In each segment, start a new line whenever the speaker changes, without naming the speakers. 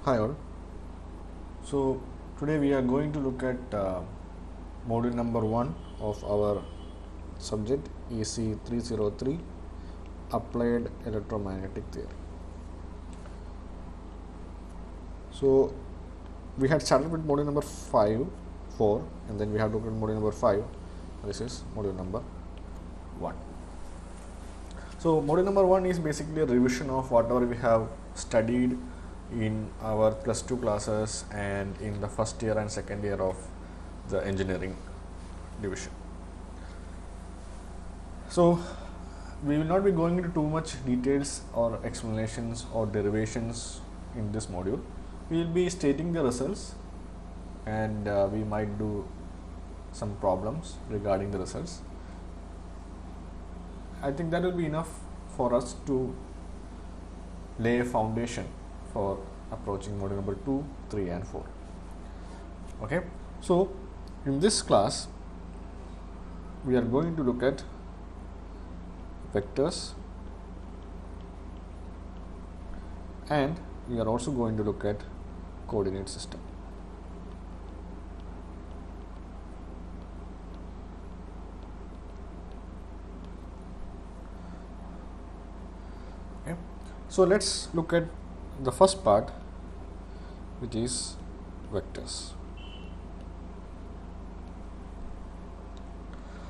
Hi all. So today we are going to look at module number 1 of our subject EC 303 Applied Electromagnetic Theory. So we had started with module number 4 and then we have looked at module number 5. This is module number 1. So module number 1 is basically a revision of whatever we have studied in our plus 2 classes and in the first year and second year of the engineering division. So we will not be going into too much details or explanations or derivations in this module. We will be stating the results and we might do some problems regarding the results. I think that will be enough for us to lay a foundation for approaching module number 2, 3 and 4. Okay. So in this class we are going to look at vectors and we are also going to look at coordinate system. Okay. So let's look at the first part, which is vectors.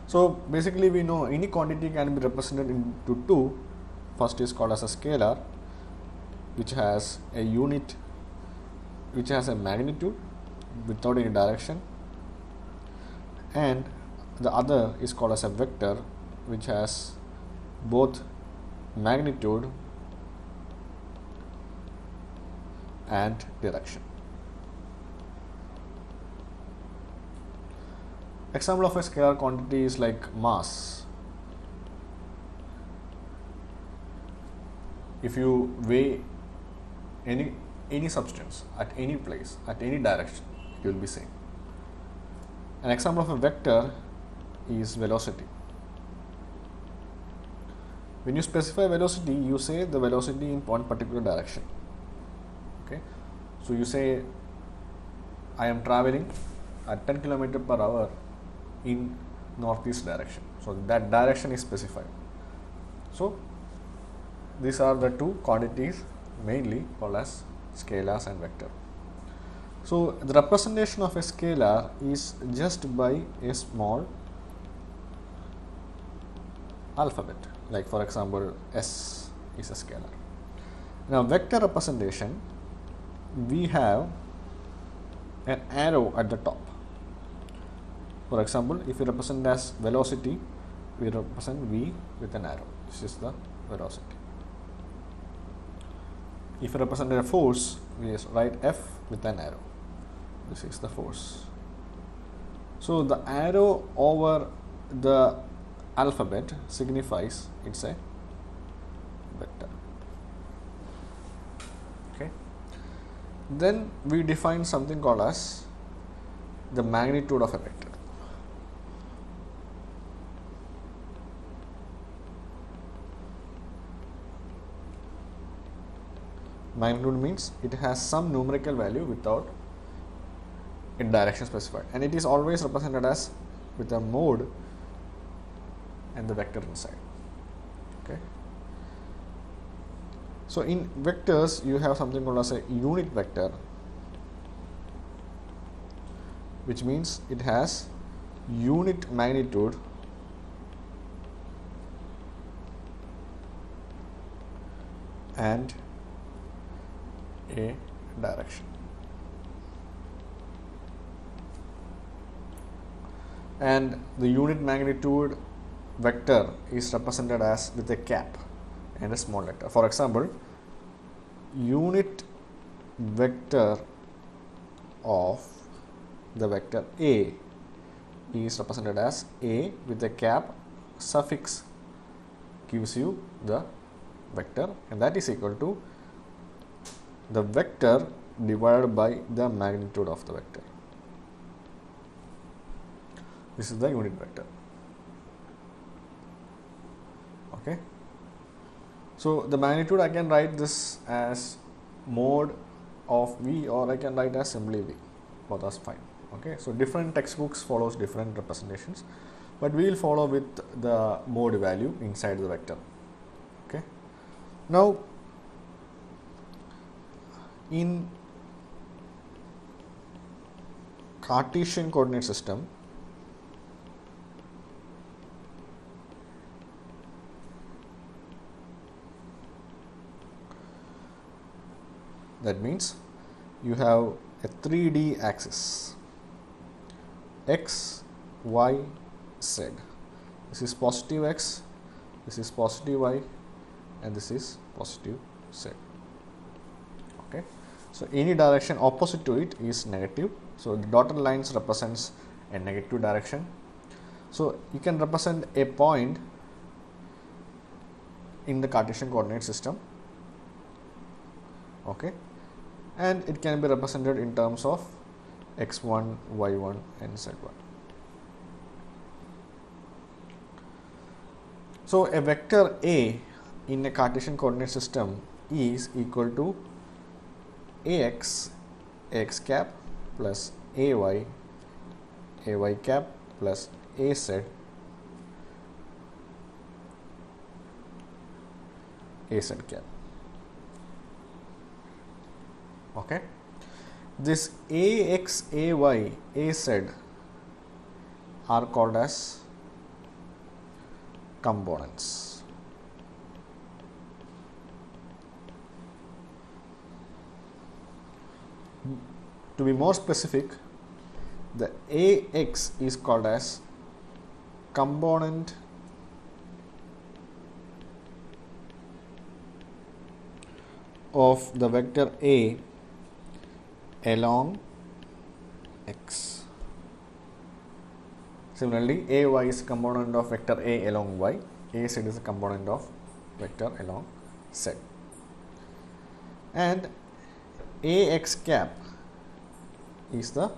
So basically we know any quantity can be represented into two. First is called as a scalar, which has a unit, which has a magnitude without any direction, and the other is called as a vector, which has both magnitude and direction. Example of a scalar quantity is like mass. If you weigh any substance at any place, at any direction, it will be same. An example of a vector is velocity. When you specify velocity, you say the velocity in one particular direction. Okay. So you say I am traveling at 10 km per hour in northeast direction. So that direction is specified. So these are the two quantities mainly called as scalars and vector. So the representation of a scalar is just by a small alphabet, like for example S is a scalar. Now vector representation, we have an arrow at the top. For example, if we represent as velocity, we represent V with an arrow. This is the velocity. If we represent a force, we write F with an arrow. This is the force. So the arrow over the alphabet signifies it's a vector. Okay. Then we define something called as the magnitude of a vector. Magnitude means it has some numerical value without a direction specified, and it is always represented as with a mode and the vector inside. Okay. So in vectors you have something called as a unit vector, which means it has unit magnitude and a direction. And the unit magnitude vector is represented as with a cap and a small letter. For example, unit vector of the vector A is represented as A with a cap, suffix gives you the vector, and that is equal to the vector divided by the magnitude of the vector. This is the unit vector. Okay. So the magnitude, I can write this as mod of V, or I can write as simply V. Both are fine. Okay, so different textbooks follows different representations, but we will follow with the mode value inside the vector. Okay, now in Cartesian coordinate system, that means you have a 3D axis, x, y, z. This is positive x, this is positive y, and this is positive z. Okay, so any direction opposite to it is negative. So the dotted lines represents a negative direction. So you can represent a point in the Cartesian coordinate system. Okay, and it can be represented in terms of x1, y1, and z1. So a vector A in a Cartesian coordinate system is equal to ax cap plus ay cap plus az cap. Okay, this ax, ay, az are called as components. To be more specific, the ax is called as component of the vector A along x. Similarly, ay is a component of vector A along y, az is a component of vector along z, and ax cap is the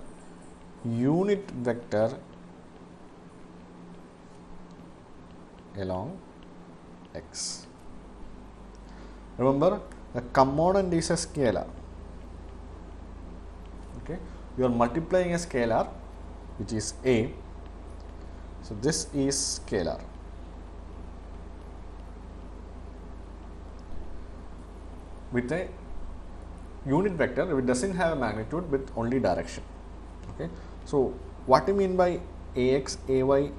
unit vector along x. Remember, the component is a scalar. Okay, you are multiplying a scalar which is a, so this is scalar. With a unit vector, it doesn't have a magnitude with only direction. Okay, so what do you mean by ax, ay,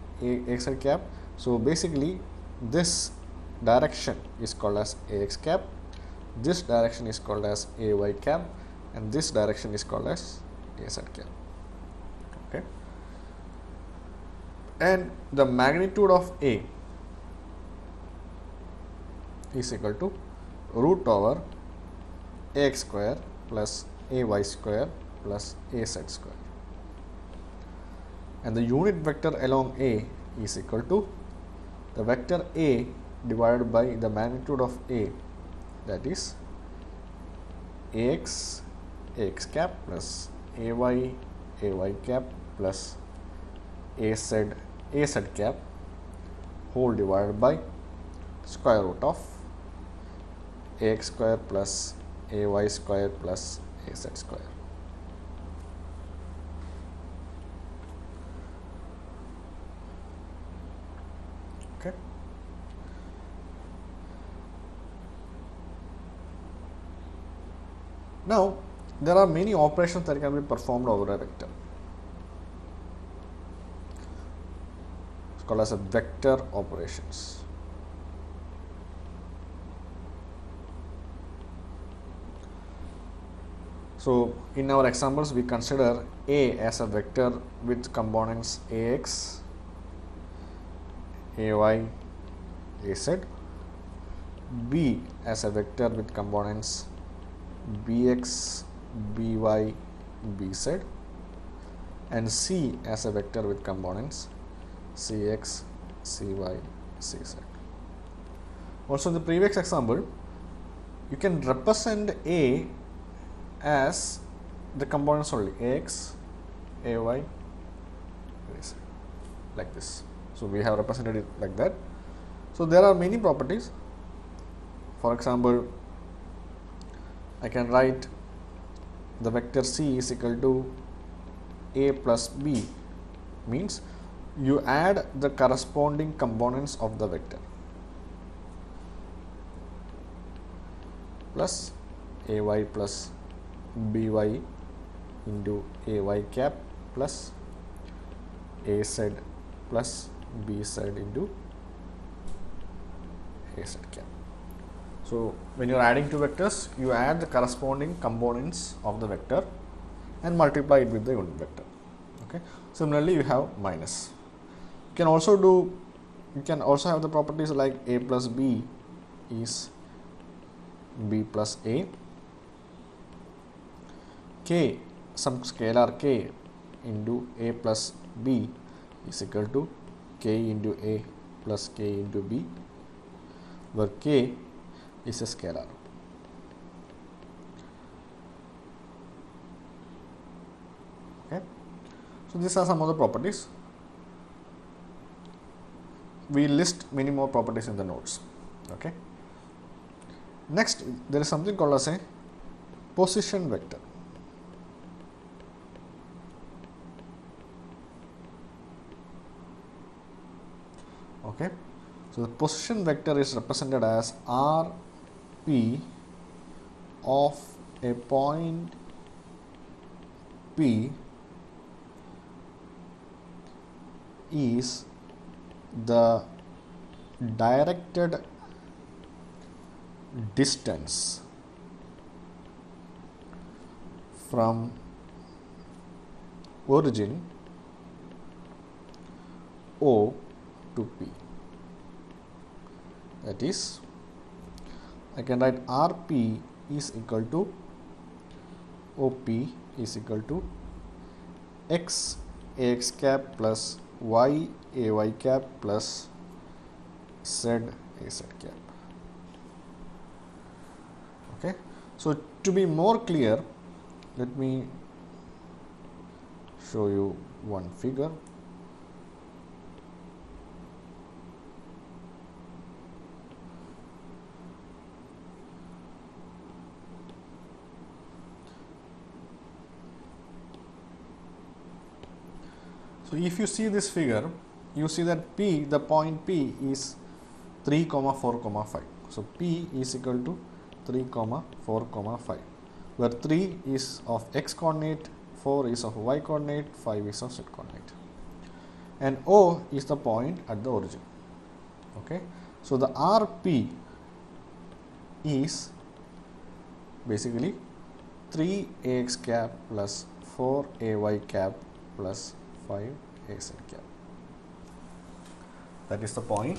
ax cap? So basically this direction is called as ax cap, this direction is called as ay cap, and this direction is called as az cap. Okay, and the magnitude of A is equal to root over ax square plus ay square plus az square, and the unit vector along A is equal to the vector A divided by the magnitude of A, that is ax cap plus ay cap plus az cap whole divided by square root of ax square plus ay square plus az square. Okay. Now, there are many operations that can be performed over a vector. It's called as a vector operations. So, in our examples, we consider A as a vector with components ax, ay, az, B as a vector with components bx, by, bz, and C as a vector with components cx, cy, cz. Also, in the previous example, you can represent A as the components only ax, ay, az, like this. So, we have represented it like that. So, there are many properties. For example, I can write the vector C is equal to A plus B means you add the corresponding components of the vector plus AY plus BY into AY cap plus AZ plus BZ into AZ cap. So when you are adding two vectors, you add the corresponding components of the vector and multiply it with the unit vector. Okay. Similarly, you have minus. You can also have the properties like A plus B is B plus A, K, some scalar K into A plus B is equal to K into A plus K into B, where K is a scalar. Okay. So these are some of the properties. We list many more properties in the notes. Okay. Next, there is something called as a position vector. Okay. So the position vector is represented as Rp of a point P is the directed distance from origin O to P. That is, I can write Rp is equal to OP is equal to x Ax cap plus y Ay cap plus z Az cap. Okay. So to be more clear, let me show you one figure. So if you see this figure, you see that P, the point P is 3, 4, 5. So P is equal to 3, 4, 5, where 3 is of x coordinate, 4 is of y coordinate, 5 is of z coordinate, and O is the point at the origin. Okay. So the Rp is basically 3 Ax cap plus 4 Ay cap plus 5 Az cap. That is the point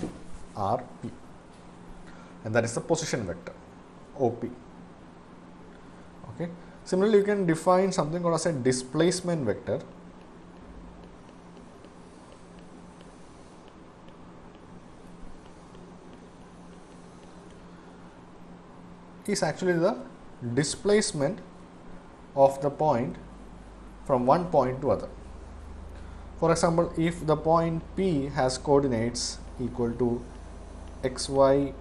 Rp, and that is the position vector OP. Okay. Similarly, you can define something called as a displacement vector. Is actually the displacement of the point from one point to other. For example, if the point P has coordinates equal to xp,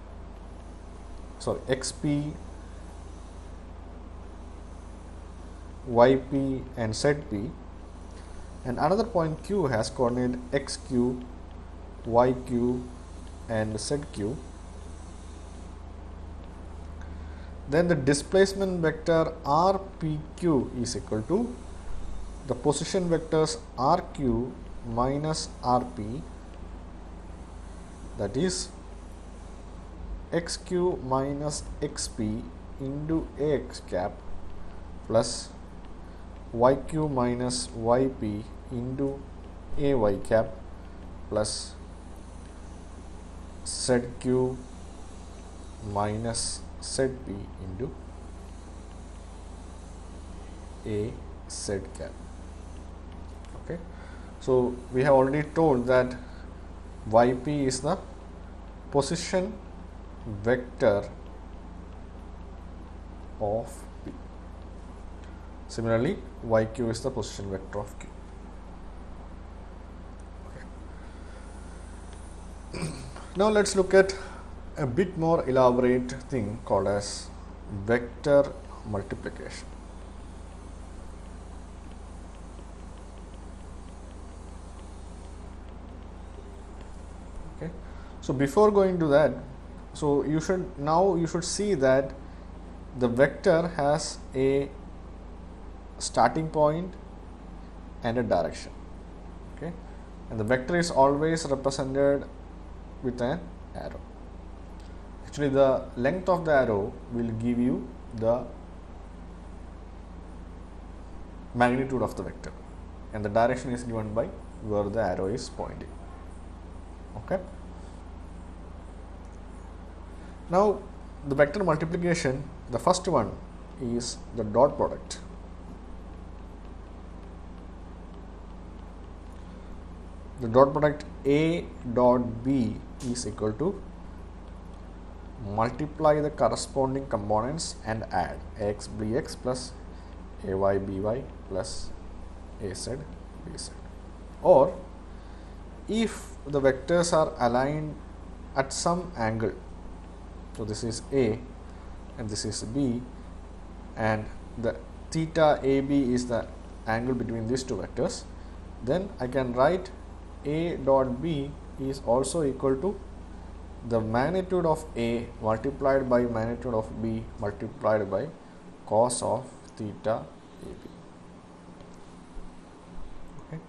yp and zp, and another point Q has coordinate xq, yq and zq, then the displacement vector Rpq is equal to the position vectors Rq minus Rp, that is xq minus xp into Ax cap plus yq minus yp into Ay cap plus zq minus zp into Az cap. Okay. So we have already told that yp is the position vector of P. Similarly, yq is the position vector of Q. Okay. Now let's look at a bit more elaborate thing called as vector multiplication. So before going to that, so you should see that the vector has a starting point and a direction. Okay, and the vector is always represented with an arrow. Actually, the length of the arrow will give you the magnitude of the vector, and the direction is given by where the arrow is pointing. Okay. Now, the vector multiplication, the first one is the dot product. The dot product A dot B is equal to multiply the corresponding components and add ax bx plus ay by plus az bz. Or if the vectors are aligned at some angle, so this is A and this is B, and the theta AB is the angle between these two vectors, then I can write A dot B is also equal to the magnitude of A multiplied by magnitude of B multiplied by cos of theta AB. Okay.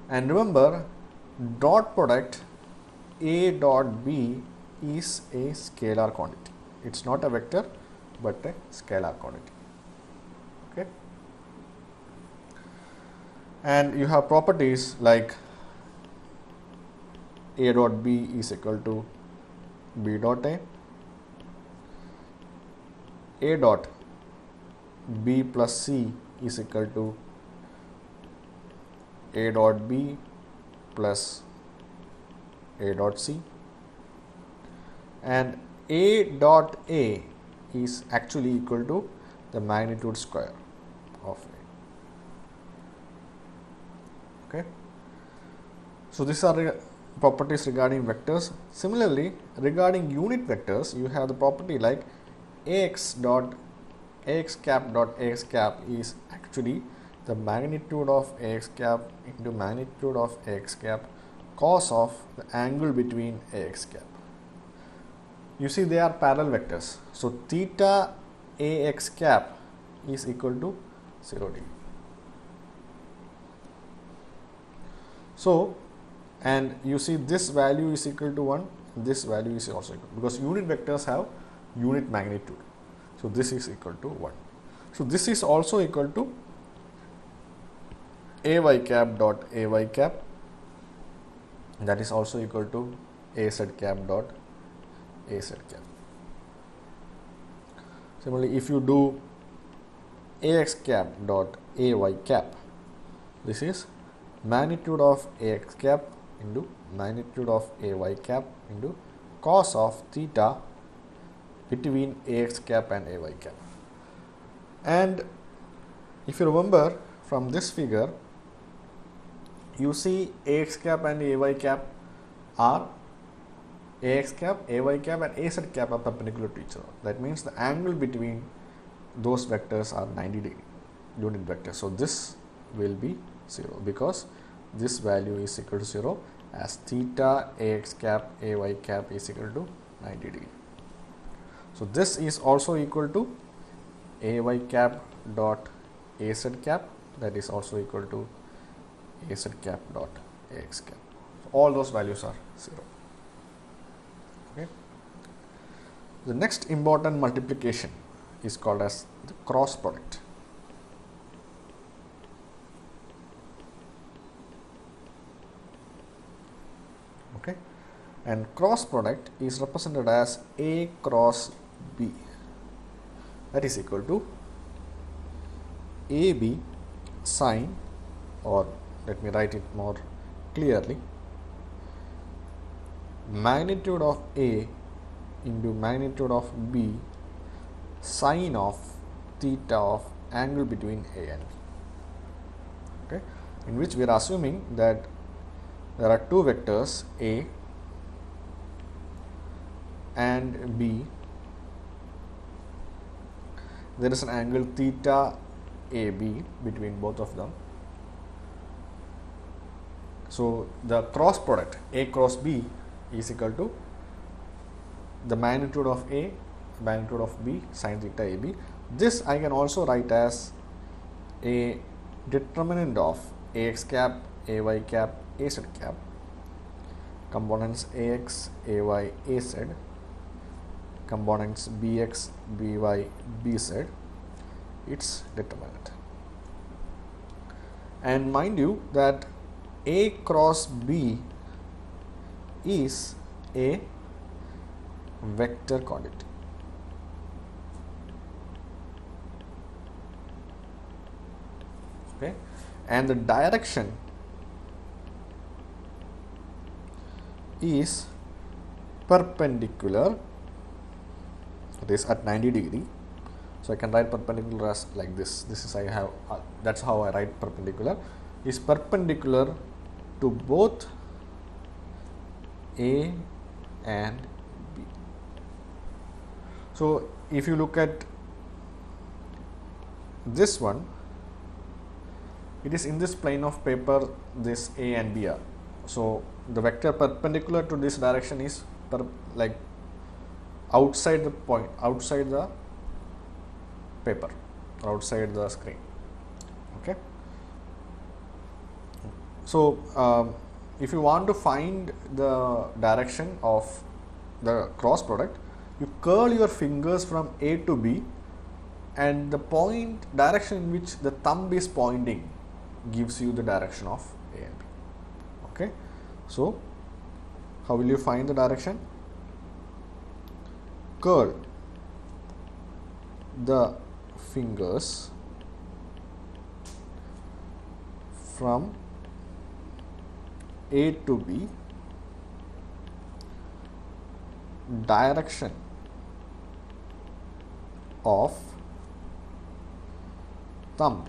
And remember, dot product A dot B is a scalar quantity. It's not a vector but a scalar quantity. Okay. And you have properties like A dot B is equal to B dot A dot B plus C is equal to A dot B plus A dot C, and A dot A is actually equal to the magnitude square of A. Okay. So these are properties regarding vectors. Similarly, regarding unit vectors, you have the property like ax cap dot ax cap is actually the magnitude of ax cap into magnitude of ax cap cos of the angle between ax cap. You see, they are parallel vectors. So theta ax cap is equal to 0 degree. So, and you see this value is equal to 1, this value is also equal, because unit vectors have unit magnitude. So this is equal to 1. So this is also equal to ay cap dot ay cap, that is also equal to az cap dot az cap. Similarly, if you do ax cap dot ay cap, this is magnitude of ax cap into magnitude of ay cap into cos of theta between ax cap and ay cap. And if you remember from this figure, you see ax cap and ay cap are ax cap, ay cap and az cap are perpendicular to each other. That means the angle between those vectors are 90 degree, unit vector. So this will be 0 because this value is equal to 0 as theta ax cap ay cap is equal to 90 degree. So this is also equal to ay cap dot az cap, that is also equal to az cap dot ax cap. So all those values are 0. Okay. The next important multiplication is called as the cross product. Okay. And cross product is represented as A cross B, that is equal to AB sine, or let me write it more clearly, magnitude of A into magnitude of B sine of theta of angle between A and B. Okay, in which we are assuming that there are two vectors A and B. There is an angle theta AB between both of them. So the cross product A cross B is equal to the magnitude of A, magnitude of B, sin theta AB. This I can also write as a determinant of Ax cap, Ay cap, Az cap, components Ax, Ay, Az, components Bx, By, Bz, its determinant. And mind you that A cross B is a vector quantity. Okay, and the direction is perpendicular, it is at 90 degree. So I can write perpendicular as like this. This is I have that's how I write perpendicular, is perpendicular to both A and B. So if you look at this one, it is in this plane of paper, this A and B are. So the vector perpendicular to this direction is like outside the point, outside the paper, outside the screen. Okay. So if you want to find the direction of the cross product, you curl your fingers from A to B, and the point direction in which the thumb is pointing gives you the direction of A and B. Okay. So how will you find the direction? Curl the fingers from A to B, direction of thumb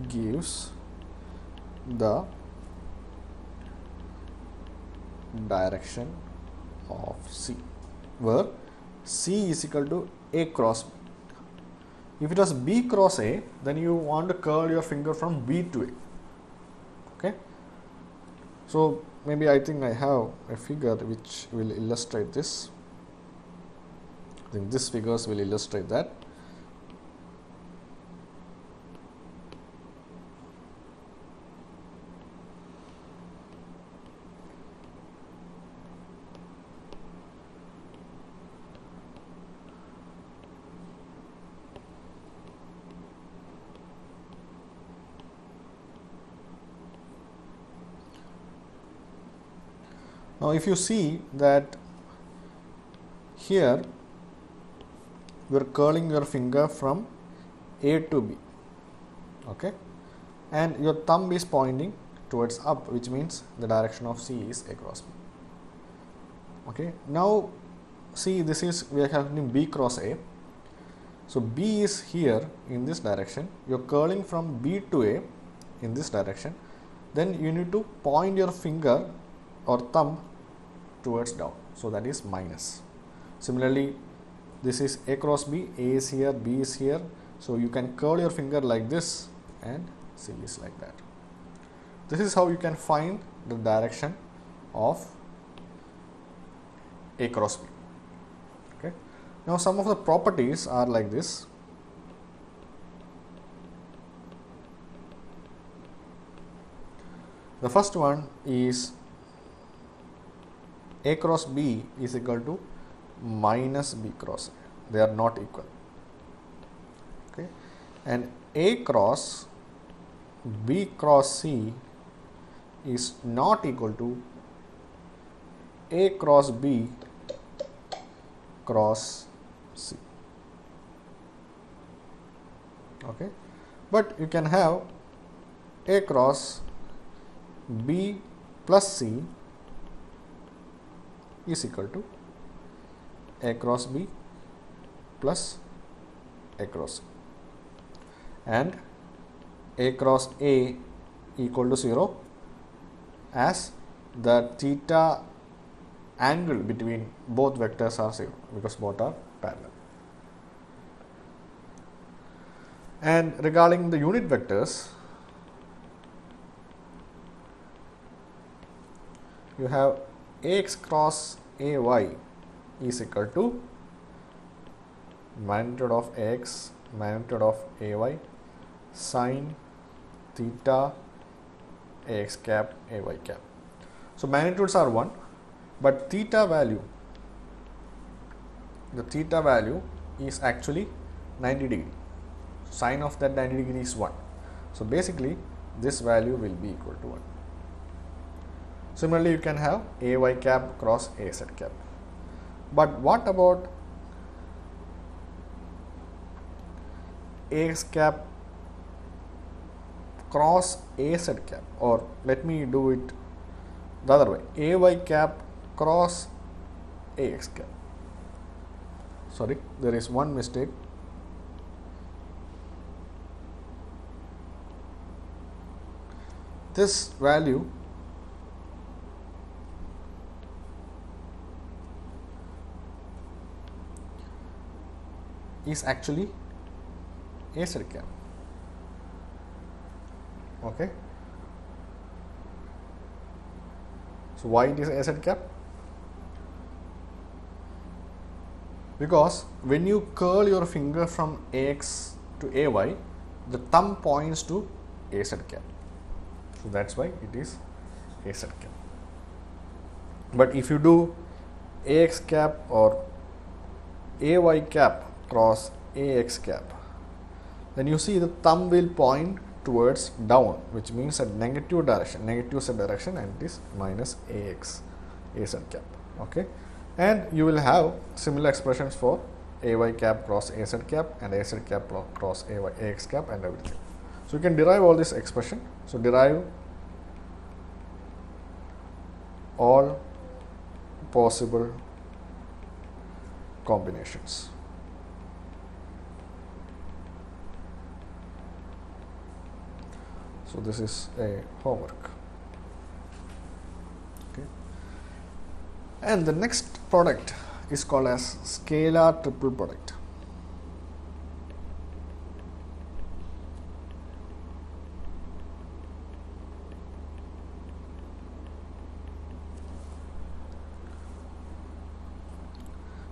gives the direction of C, where C is equal to A cross B. If it was B cross A, then you want to curl your finger from B to A. Okay. So maybe I think I have a figure which will illustrate this. I think this figures will illustrate that. Now if you see that here you are curling your finger from A to B, okay, and your thumb is pointing towards up, which means the direction of C is A cross B. Okay, now see, this is, we are having B cross A, so B is here in this direction, you are curling from B to A in this direction, then you need to point your finger or thumb towards down, so that is minus. Similarly, this is A cross B, A is here, B is here, so you can curl your finger like this and C is like that. This is how you can find the direction of A cross B. Okay. Now some of the properties are like this. The first one is A cross B is equal to minus B cross A. They are not equal. Okay. And A cross B cross C is not equal to A cross B cross C. Okay. But you can have A cross B plus C is equal to A cross B plus A cross C, and A cross A equal to 0 as the theta angle between both vectors are 0 because both are parallel. And regarding the unit vectors, you have Ax cross AY is equal to magnitude of AX, magnitude of AY, sine theta AX cap, AY cap. So magnitudes are 1, but theta value, the theta value is actually 90 degree. Sine of that 90 degree is 1. So basically this value will be equal to 1. Similarly, you can have AY cap cross AZ cap. But what about AX cap cross AZ cap? Or let me do it the other way, AY cap cross AX cap. Sorry, there is one mistake. This value is actually AZ cap. Okay. So why it is AZ cap? Because when you curl your finger from AX to AY, the thumb points to AZ cap. So that's why it is AZ cap. But if you do AX cap or AY cap cross AX cap, then you see the thumb will point towards down, which means a negative direction, negative z direction, and it is minus AX, AZ cap. Okay, and you will have similar expressions for AY cap cross AZ cap and AZ cap cross AX cap and everything. So you can derive all this expression. So derive all possible combinations. So this is a homework. Okay. And the next product is called as scalar triple product.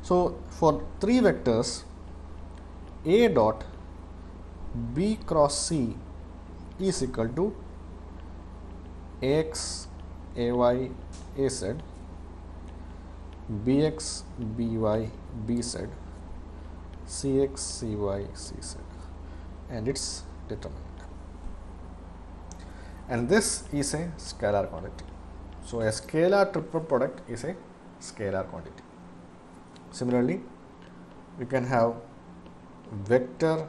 So for three vectors, A dot B cross C is equal to AX, AY, AZ, BX, BY, BZ, CX, CY, CZ, and its determinant. And this is a scalar quantity. So a scalar triple product is a scalar quantity. Similarly, you can have vector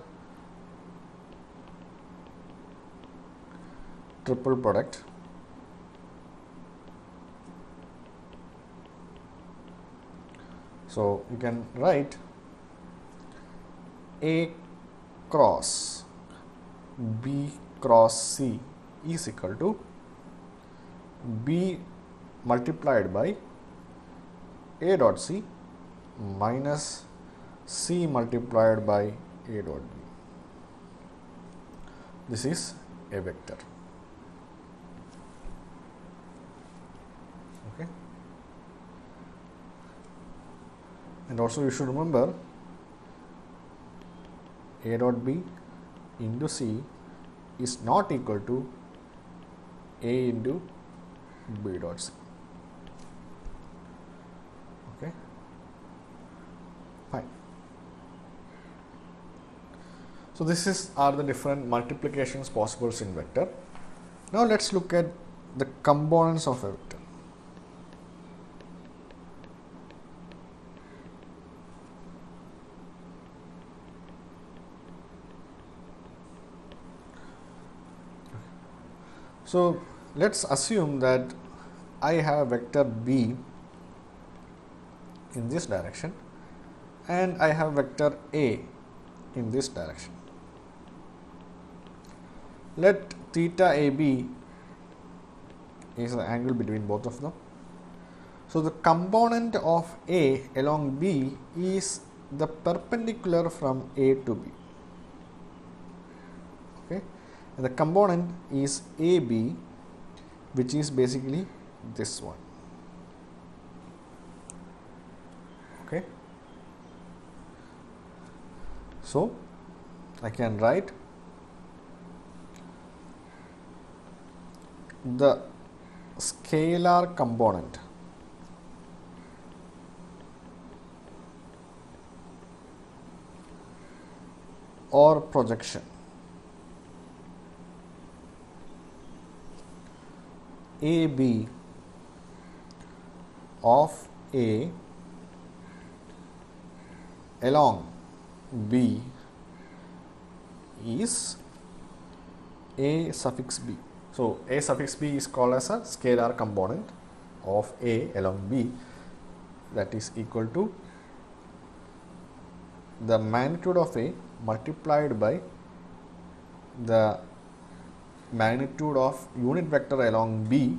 triple product so you can write A cross B cross C is equal to B multiplied by A dot C minus C multiplied by A dot B. This is a vector. Okay. And also you should remember A dot B into C is not equal to A into B dot C. Okay. Fine. So this are the different multiplications possible in vector. Now let's look at the components of a vector. So let's assume that I have vector B in this direction and I have vector A in this direction. Let theta AB is the angle between both of them. So the component of A along B is the perpendicular from A to B. Okay. And the component is AB, which is basically this one. Okay, so I can write the scalar component or projection AB of A along B is A suffix B. So, A suffix B is called as a scalar component of A along B, that is equal to the magnitude of A multiplied by the magnitude of unit vector along B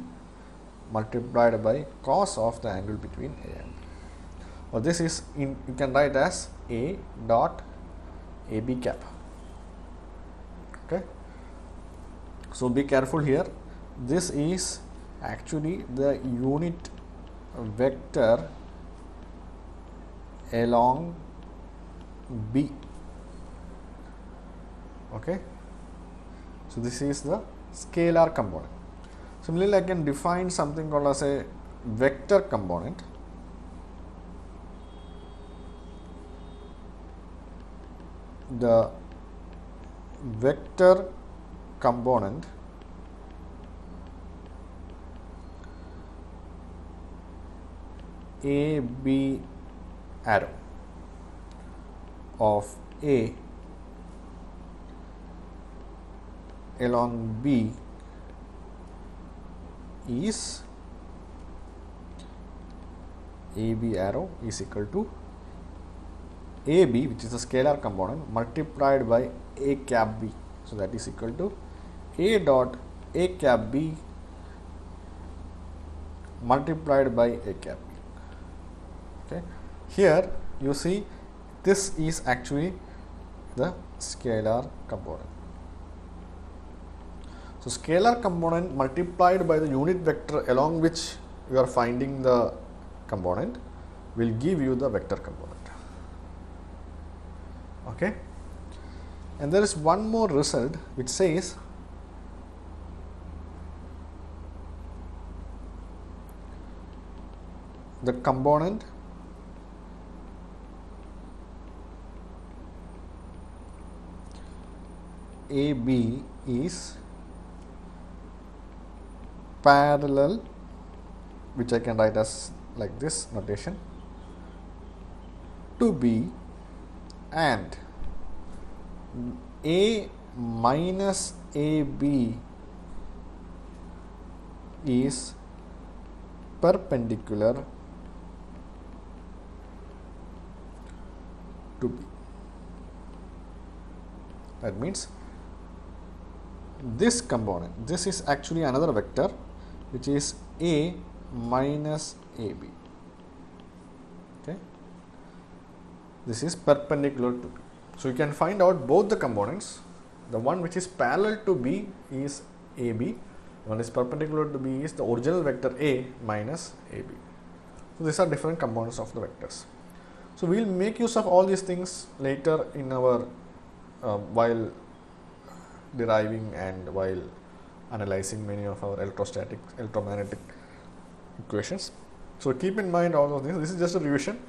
multiplied by cos of the angle between A and B. Or this is you can write as A dot AB cap. Okay. So be careful here. This is actually the unit vector along B. Okay. So this is the scalar component. Similarly, I can define something called as a vector component. The vector component AB arrow of A along B is AB arrow is equal to AB, which is the scalar component, multiplied by A cap B. So that is equal to A dot A cap B multiplied by A cap B. Okay. Here you see this is actually the scalar component. So scalar component multiplied by the unit vector along which you are finding the component will give you the vector component. Okay. And there is one more result which says the component AB is parallel, which I can write as like this notation, to B, and A minus AB is perpendicular to B. That means this component, this is actually another vector which is A minus AB. Okay. This is perpendicular to B. So you can find out both the components. The one which is parallel to B is AB, one is perpendicular to B is the original vector A minus AB. So these are different components of the vectors. So we will make use of all these things later in our while deriving and while analyzing many of our electrostatic, electromagnetic equations. So keep in mind all of this. This is just a revision,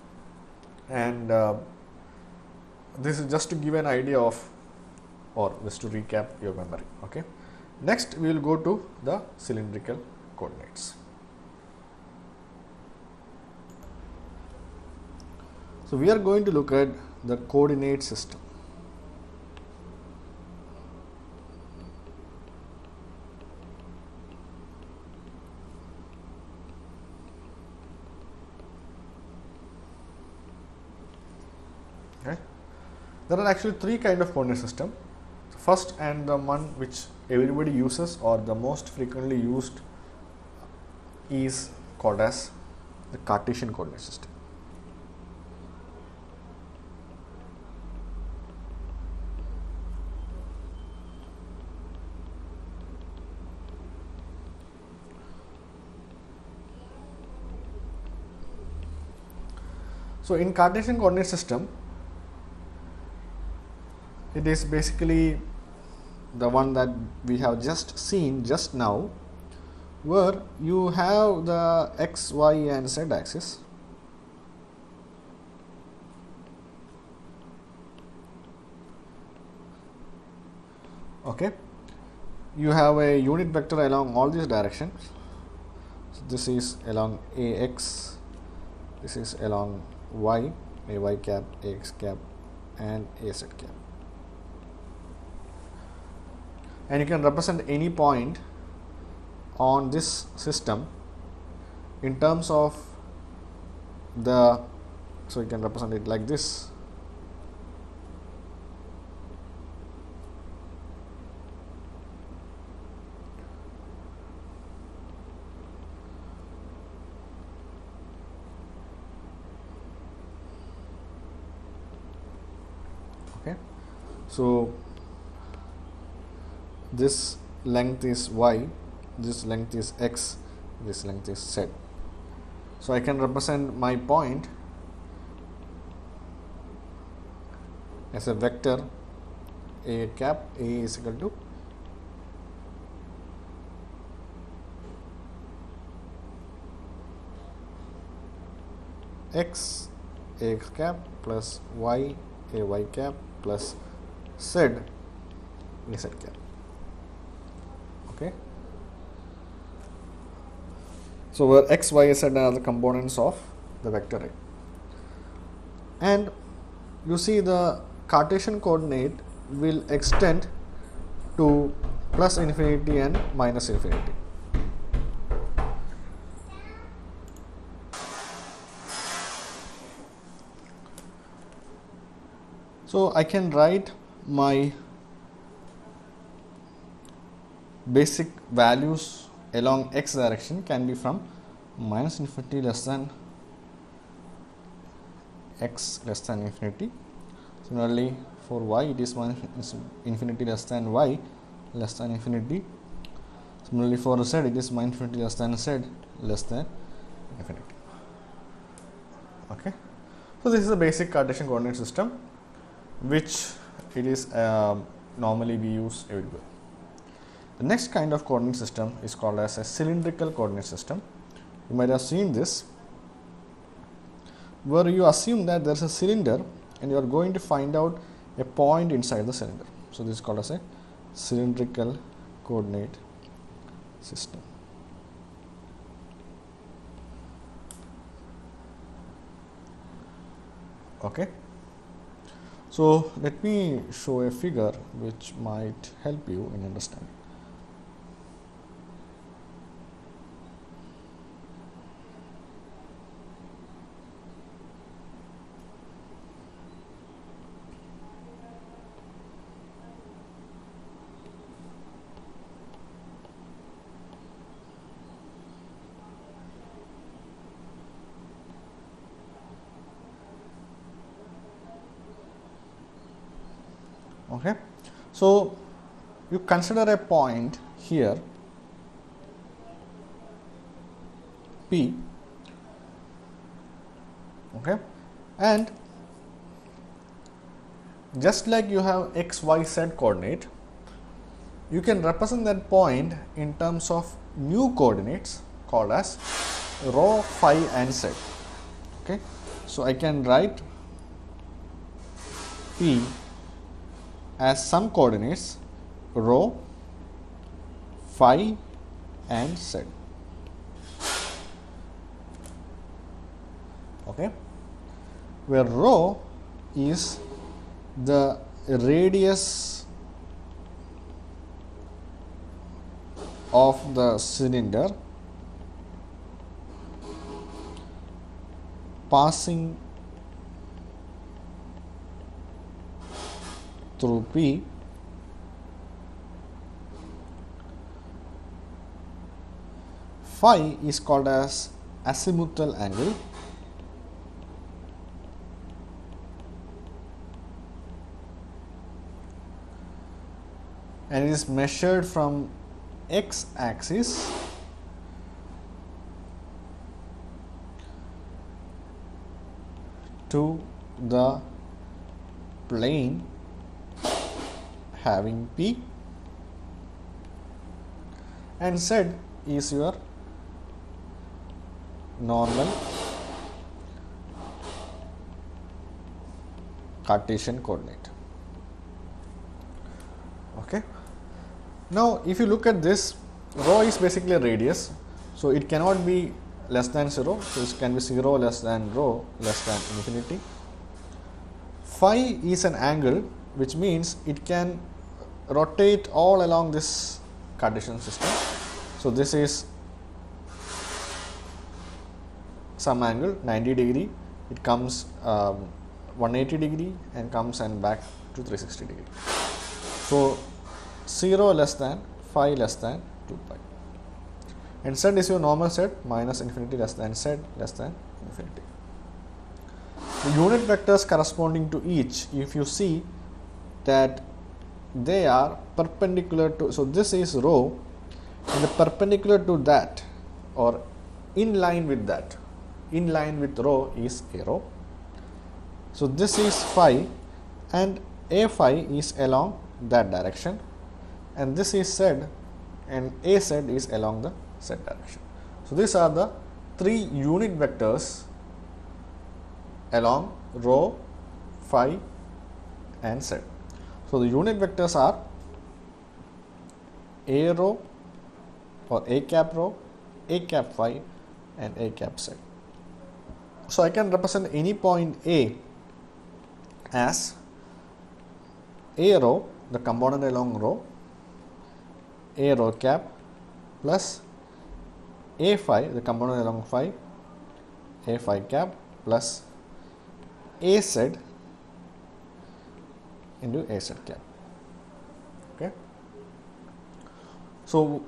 and this is just to give an idea of, or just to recap your memory. Okay. Next, we will go to the cylindrical coordinates. So we are going to look at the coordinate system. Okay. There are actually three kinds of coordinate system. First, and the one which everybody uses or the most frequently used is called as the Cartesian coordinate system. So in Cartesian coordinate system, it is basically the one that we have just seen just now, where you have the x, y and z axis. Okay, you have a unit vector along all these directions. So this is along ax, this is along y, ay cap, ax cap and az cap, and you can represent any point on this system in terms of the, so you can represent it like this. Okay, so this length is y, this length is x, this length is z. So I can represent my point as a vector a cap. A is equal to x ax cap plus y ay cap plus z az cap. Okay, so where x, y, z are the components of the vector A, and you see the Cartesian coordinate will extend to plus infinity and minus infinity. So I can write my basic values along x direction can be from minus infinity less than x less than infinity. Similarly, for y it is minus infinity less than y less than infinity. Similarly, for z it is minus infinity less than z less than infinity. Okay, so this is the basic Cartesian coordinate system which it is normally we use everywhere. The next kind of coordinate system is called as a cylindrical coordinate system. You might have seen this, where you assume that there is a cylinder and you are going to find out a point inside the cylinder. So this is called as a cylindrical coordinate system. Okay, so let me show a figure which might help you in understanding. Okay, so you consider a point here P, okay, and just like you have x, y, z coordinate, you can represent that point in terms of new coordinates called as rho, phi and z. Okay, so I can write P as some coordinates rho, phi and z. Okay, where rho is the radius of the cylinder passing through P, phi is called as azimuthal angle, and it is measured from x axis to the plane having P, and Z is your normal Cartesian coordinate. Okay. Now, if you look at this, rho is basically a radius, so it cannot be less than 0, so it can be 0 less than rho less than infinity. Phi is an angle, which means it can rotate all along this Cartesian system. So, this is some angle 90 degree, it comes 180 degree and comes and back to 360 degree. So, 0 less than phi less than 2 pi, and Z is your normal Z minus infinity less than Z less than infinity. The unit vectors corresponding to each, if you see that they are perpendicular to, so this is rho, and the perpendicular to that or in line with that, in line with rho is a rho. So, this is phi and a phi is along that direction, and this is Z and a Z is along the Z direction. So, these are the three unit vectors along rho, phi and Z. So, the unit vectors are a rho or a cap rho, a cap phi and a cap Z. So, I can represent any point A as a rho, the component along rho, a rho cap plus a phi, the component along phi, a phi cap plus a Z into a Z cap. Okay. So,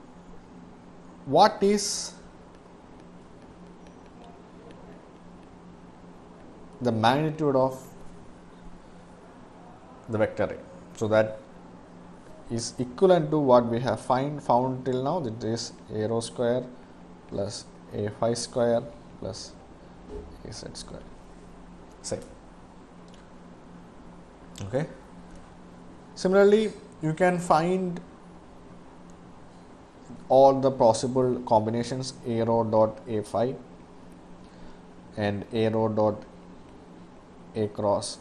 what is the magnitude of the vector A? So, that is equivalent to what we have found till now, that is a rho square plus a phi square plus a Z square. Same. Okay. Similarly, you can find all the possible combinations a rho dot a phi and a rho dot a cross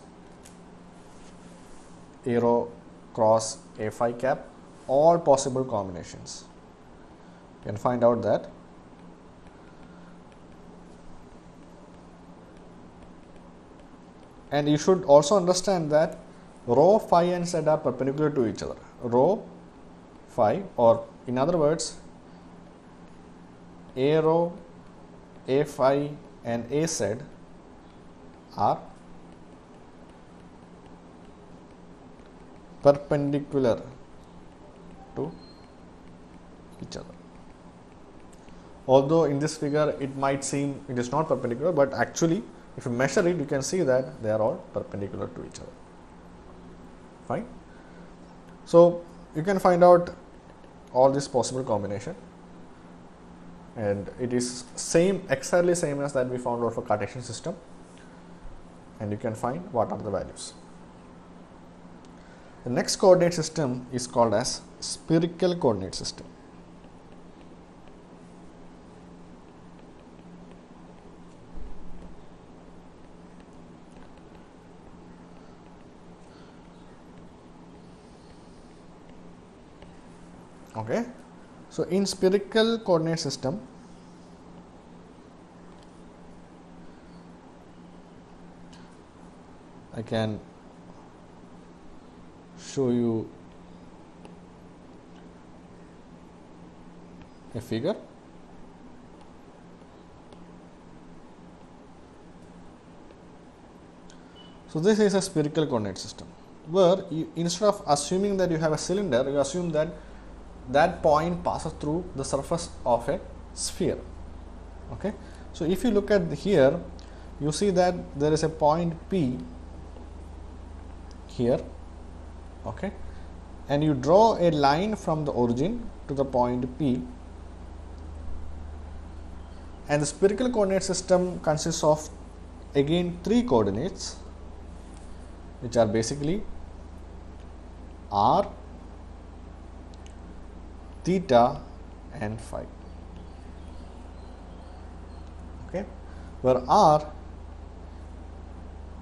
a rho cross a phi cap, all possible combinations. You can find out that. And you should also understand that rho, phi and Z are perpendicular to each other. Rho, phi, or in other words, a rho, a phi and a Z are perpendicular to each other. Although in this figure it might seem it is not perpendicular, but actually if you measure it, you can see that they are all perpendicular to each other. Fine. So, you can find out all this possible combination, and it is exactly same as that we found out for Cartesian system, and you can find what are the values. The next coordinate system is called as spherical coordinate system. Okay. So, in spherical coordinate system, I can show you a figure. So, this is a spherical coordinate system where you, instead of assuming that you have a cylinder, you assume that that point passes through the surface of a sphere. Okay. So, if you look at here, you see that there is a point P here, okay, and you draw a line from the origin to the point P, and the spherical coordinate system consists of again three coordinates which are basically r, theta and phi. Okay, where r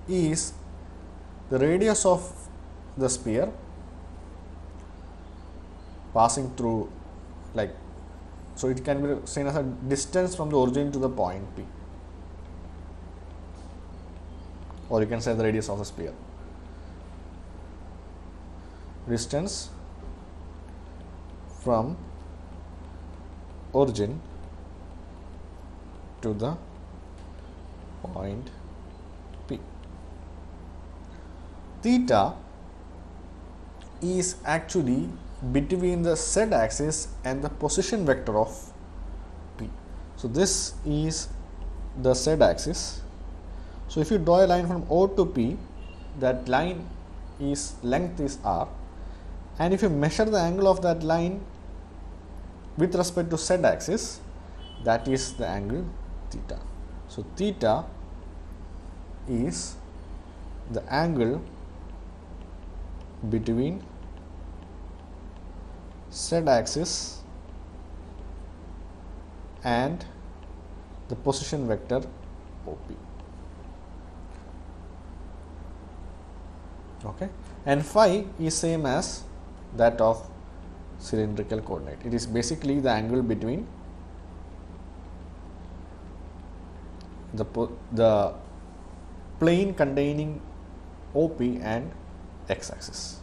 is the radius of the sphere passing through, like, so it can be seen as a distance from the origin to the point P, or you can say the radius of the sphere. Distance from origin to the point P. Theta is actually between the z axis and the position vector of P. So this is the z axis. So if you draw a line from O to P, that line is length is r, and if you measure the angle of that line with respect to z axis, that is the angle theta. So theta is the angle between z axis and the position vector OP. Okay, and phi is same as that of cylindrical coordinate. It is basically the angle between the plane containing OP and x axis.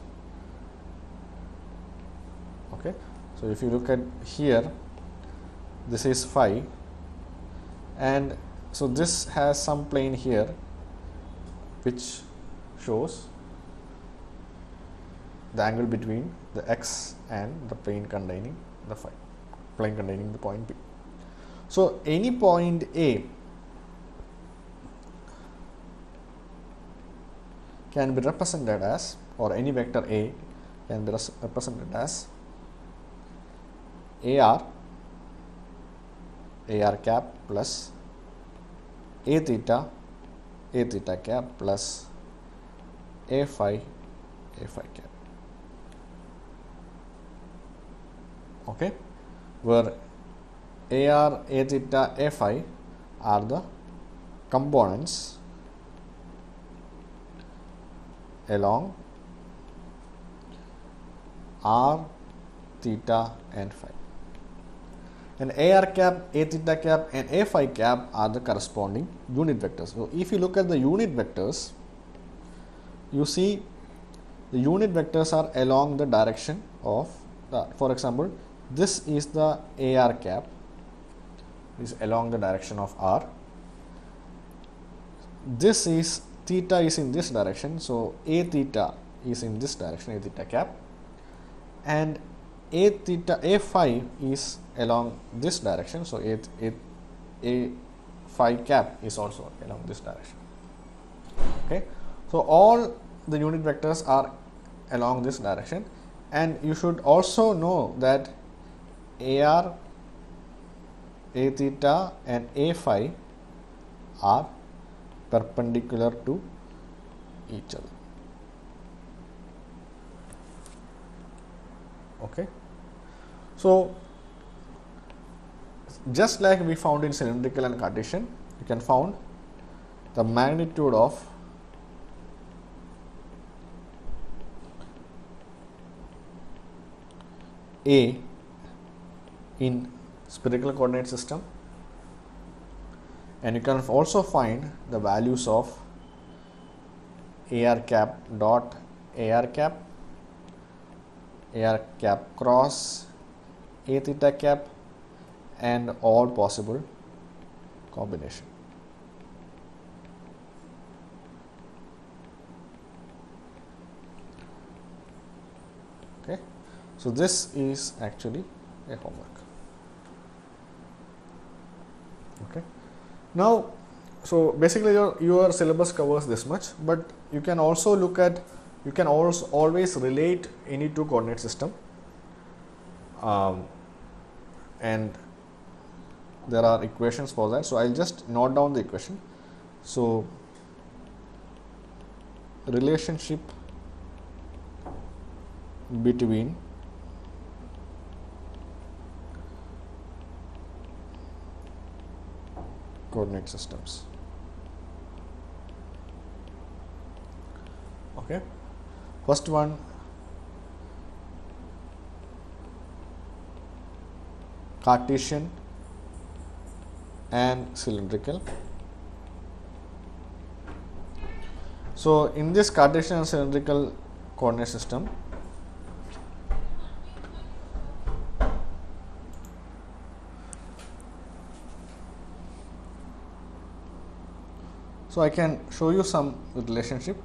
Okay, so if you look at here, this is phi, and so this has some plane here which shows the angle between the x and the plane containing the phi, plane containing the point P. So any point A can be represented as, or any vector A can be represented as AR cap plus A theta cap plus A phi cap. Okay, where AR, A theta, A phi are the components along r, theta and phi, and AR cap, A theta cap and A phi cap are the corresponding unit vectors. So if you look at the unit vectors, you see the unit vectors are along the direction of the, for example, this is the AR cap, is along the direction of r. This is theta is in this direction, so A theta is in this direction, A theta cap, and A theta, A phi is along this direction, so A phi cap is also along this direction. Okay, so all the unit vectors are along this direction, and you should also know that AR, A theta and A phi are perpendicular to each other. Okay, so just like we found in cylindrical and Cartesian, you can found the magnitude of A in spherical coordinate system, and you can also find the values of AR cap dot AR cap, AR cap cross A theta cap, and all possible combination. Okay, so this is actually a homework. Okay, now so basically your syllabus covers this much, but you can also look at, you can also always relate any two coordinate system, and there are equations for that. So I'll just note down the equation. So relationship between coordinate systems. Okay, first one, Cartesian and cylindrical. So in this Cartesian and cylindrical coordinate system, so I can show you some relationship.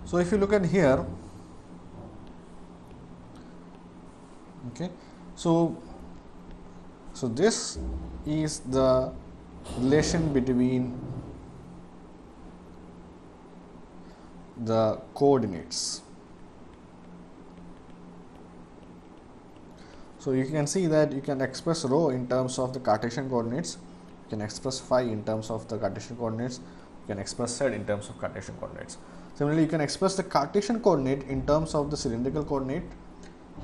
So if you look at here, okay, so this is the relation between the coordinates. So you can see that you can express rho in terms of the Cartesian coordinates, you can express phi in terms of the Cartesian coordinates, you can express z in terms of Cartesian coordinates. Similarly, you can express the Cartesian coordinate in terms of the cylindrical coordinate.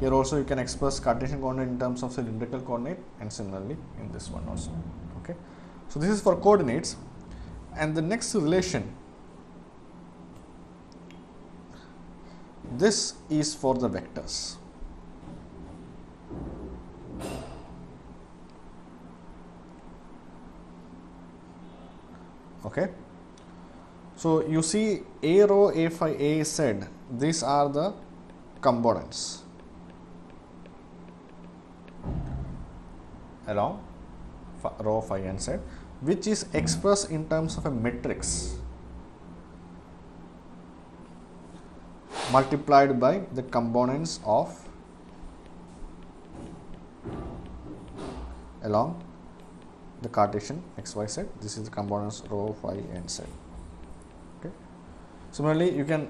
Here also you can express Cartesian coordinate in terms of cylindrical coordinate, and similarly in this one also. Okay, so this is for coordinates, and the next relation, this is for the vectors. Okay, so you see A rho, A phi, A z, these are the components along rho, phi and z, which is expressed in terms of a matrix multiplied by the components of along the Cartesian x, y, z. This is the components rho, phi and z. Okay. Similarly, you can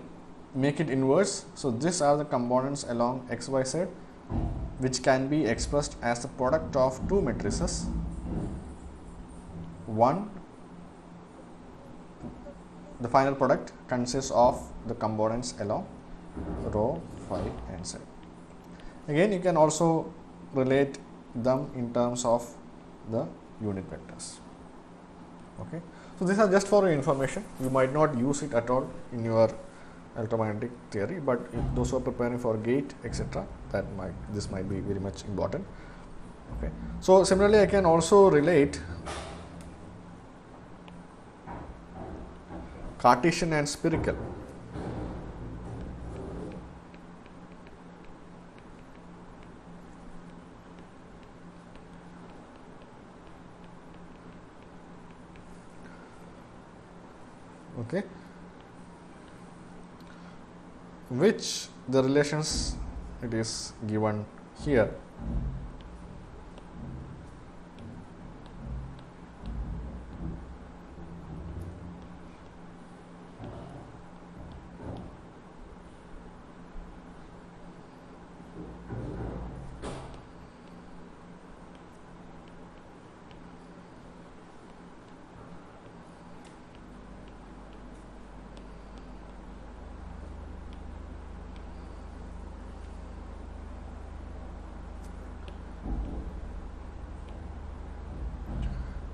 make it inverse. So these are the components along x, y, z, which can be expressed as the product of two matrices. One, the final product consists of the components along rho, phi and z. Again, you can also relate them in terms of the unit vectors. Okay, so these are just for your information. You might not use it at all in your electromagnetic theory, but if those who are preparing for GATE etc., this might be very much important. Okay, so similarly, I can also relate Cartesian and spherical. Okay, which the relations it is given here.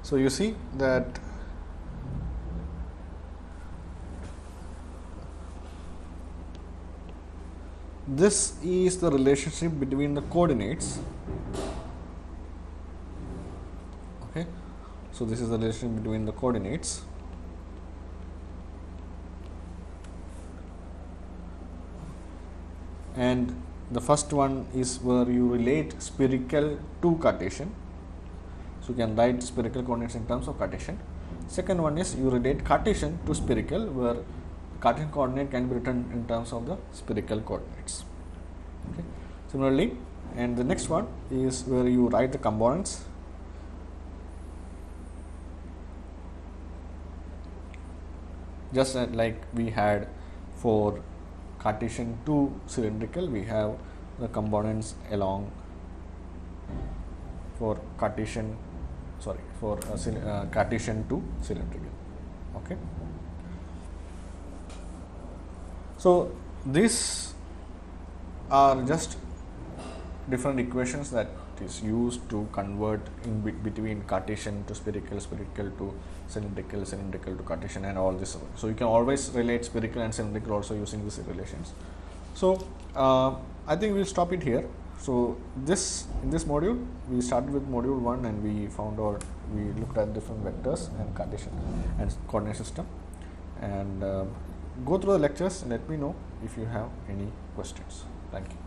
So you see that this is the relationship between the coordinates Okay, so this is the relation between the coordinates. And the first one is where you relate spherical to Cartesian. So you can write spherical coordinates in terms of Cartesian. Second one is you relate Cartesian to spherical, where Cartesian coordinate can be written in terms of the spherical coordinates. Okay. Similarly, and the next one is where you write the components. Just like we had for Cartesian to cylindrical, we have the components along for Cartesian Cartesian to cylindrical. Okay. So these are just different equations that is used to convert in between Cartesian to spherical, spherical to cylindrical, cylindrical to Cartesian, and all this. So you can always relate spherical and cylindrical also using these relations. So I think we'll stop it here. So in this module, we started with module 1 and we looked at different vectors and Cartesian and coordinate system, and go through the lectures and let me know if you have any questions. Thank you.